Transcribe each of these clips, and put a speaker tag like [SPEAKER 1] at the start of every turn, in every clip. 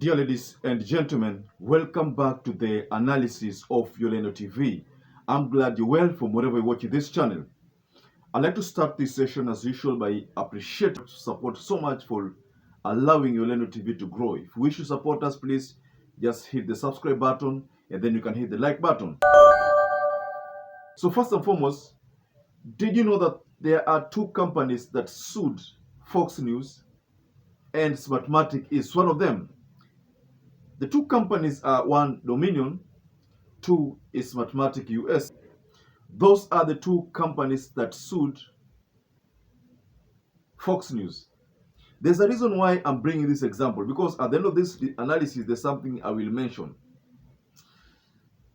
[SPEAKER 1] Dear ladies and gentlemen, welcome back to the analysis of YOLENO TV. I'm glad you're well from wherever you're watching this channel. I'd like to start this session as usual by appreciating support so much for allowing YOLENO TV to grow. If you wish to support us, please just hit the subscribe button and then you can hit the like button. So first and foremost, did you know that there are two companies that sued Fox News and Smartmatec is one of them? The two companies are one, Dominion, two is Smartmatec US. Those are the two companies that sued Fox News. There's a reason why I'm bringing this example, because at the end of this analysis, there's something I will mention.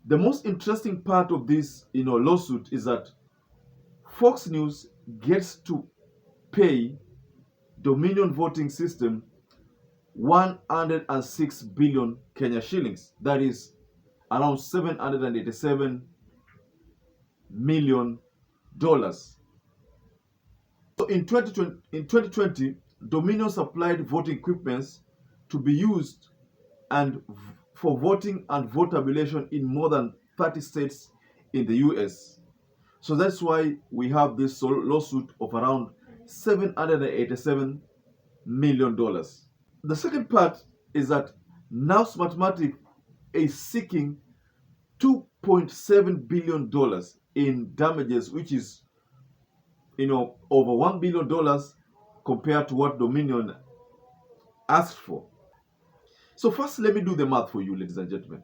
[SPEAKER 1] The most interesting part of this lawsuit is that Fox News gets to pay Dominion voting system 106 billion Kenya shillings. That is around $787 million. So in 2020, Dominion supplied voting equipments to be used and for voting and vote tabulation in more than 30 states in the US. So that's why we have this lawsuit of around $787 million. The second part is that now Smartmatec is seeking $2.7 billion in damages, which is over $1 billion compared to what Dominion asked for. So first, let me do the math for you, ladies and gentlemen.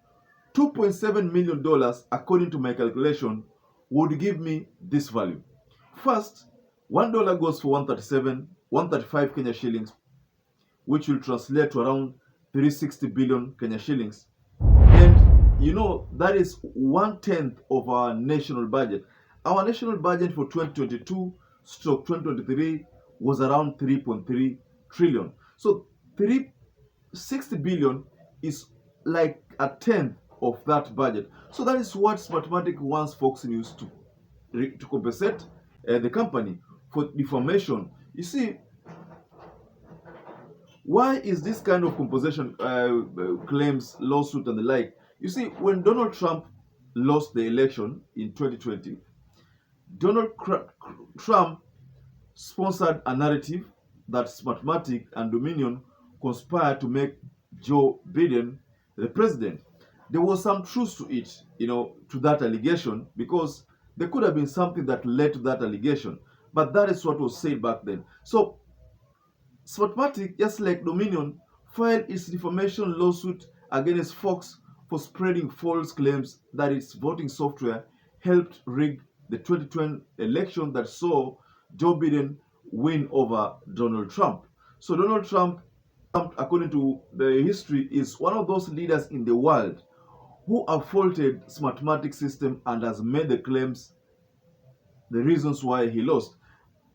[SPEAKER 1] $2.7 million, according to my calculation, would give me this value. First, $1 goes for 135 Kenya shillings, which will translate to around 360 billion Kenya shillings. And that is 1/10 of our national budget. Our national budget for 2022/2023 was around 3.3 trillion. So 360 billion is like a tenth of that budget. So that is what Smartmatec wants Fox News to compensate the company for defamation. You see, why is this kind of compensation claims, lawsuit and the like? You see, when Donald Trump lost the election in 2020, Donald Trump sponsored a narrative that Smartmatec and Dominion conspired to make Joe Biden the president. There was some truth to it, to that allegation, because there could have been something that led to that allegation. But that is what was said back then. So Smartmatec, just like Dominion, filed its defamation lawsuit against Fox for spreading false claims that its voting software helped rig the 2020 election that saw Joe Biden win over Donald Trump. So Donald Trump, according to the history, is one of those leaders in the world who have faulted Smartmatec system and has made the claims, the reasons why he lost.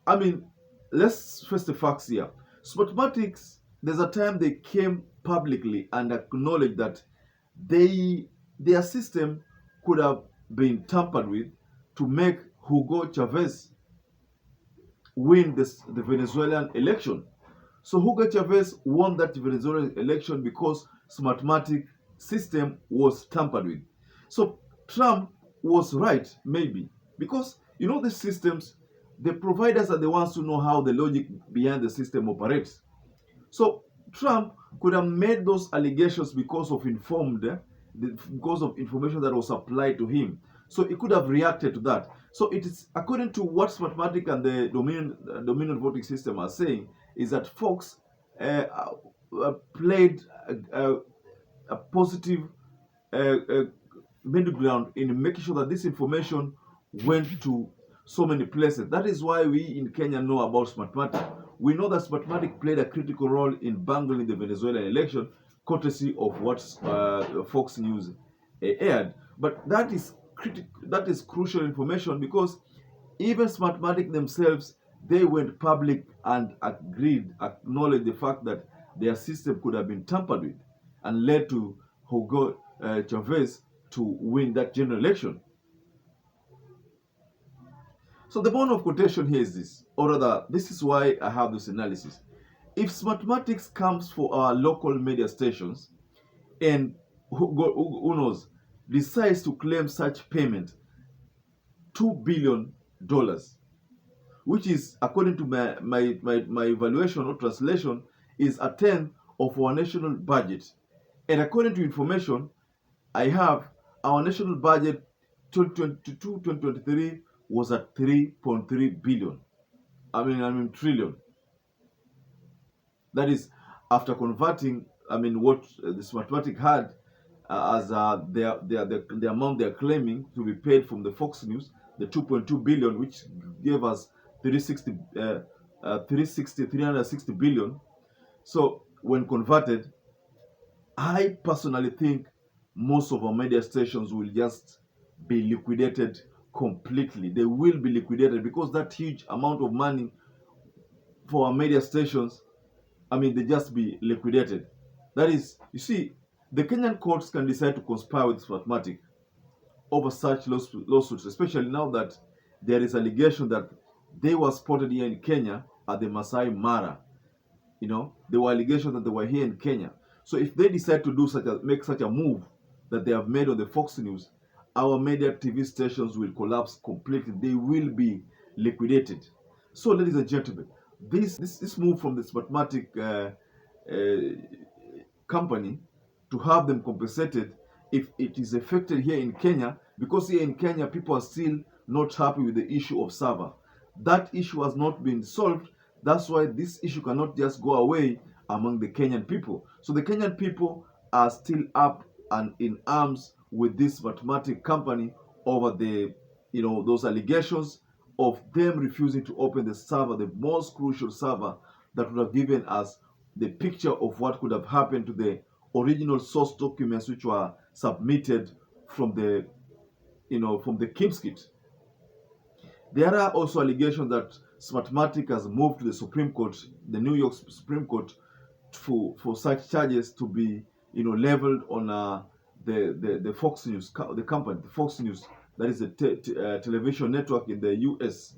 [SPEAKER 1] I mean, let's face the facts here. Smartmatec, there's a time they came publicly and acknowledged that their system could have been tampered with to make Hugo Chavez win the Venezuelan election. So Hugo Chavez won that Venezuelan election because Smartmatec system was tampered with. So Trump was right, maybe, because these systems, the providers are the ones who know how the logic behind the system operates. So Trump could have made those allegations because of information that was applied to him. So he could have reacted to that. So it is according to what Smartmatec and the Dominion voting system are saying, is that Fox played a positive middle ground in making sure that this information went to so many places. That is why we in Kenya know about Smartmatec. We know that Smartmatec played a critical role in bungling the Venezuelan election, courtesy of what Fox News aired. But that is crucial information, because even Smartmatec themselves, they went public and acknowledged the fact that their system could have been tampered with and led to Hugo Chavez to win that general election. So the bone of contention here is this, or rather, this is why I have this analysis. If Smartmatec comes for our local media stations and who knows, decides to claim such payment, $2 billion, which is, according to my evaluation or translation, is a tenth of our national budget. And according to information I have, our national budget 2022-2023 was at 3.3 billion. I mean trillion. That is after converting, what the Smartmatec had as the amount they are claiming to be paid from the Fox News, the 2.2 billion, which gave us 360 billion. So when converted, I personally think most of our media stations will just be liquidated completely. They will be liquidated because that huge amount of money for our media stations, they just be liquidated. That is, you see, the Kenyan courts can decide to conspire with Smartmatic over such lawsuits, especially now that there is allegation that they were spotted here in Kenya at the Masai Mara. There were allegations that they were here in Kenya. So if they decide to make such a move that they have made on the Fox News, our media TV stations will collapse completely. They will be liquidated. So, ladies and gentlemen, this move from the Smartmatic company to have them compensated, if it is affected here in Kenya, because here in Kenya people are still not happy with the issue of server. That issue has not been solved. That's why this issue cannot just go away among the Kenyan people. So the Kenyan people are still up and in arms with this Smartmatic company over those allegations of them refusing to open the server, the most crucial server that would have given us the picture of what could have happened to the original source documents which were submitted from the Kim's kit. There are also allegations that Smartmatic has moved to the Supreme Court, the New York Supreme Court, for such charges to be leveled on the Fox News, the company, the Fox News, that is a television network in the US.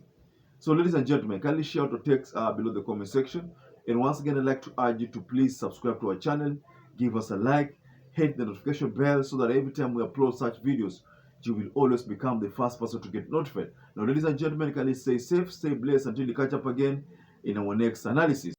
[SPEAKER 1] So, ladies and gentlemen, kindly share your text below the comment section. And once again, I'd like to urge you to please subscribe to our channel, give us a like, hit the notification bell so that every time we upload such videos, you will always become the first person to get notified. Now, ladies and gentlemen, kindly stay safe, stay blessed until we catch up again in our next analysis.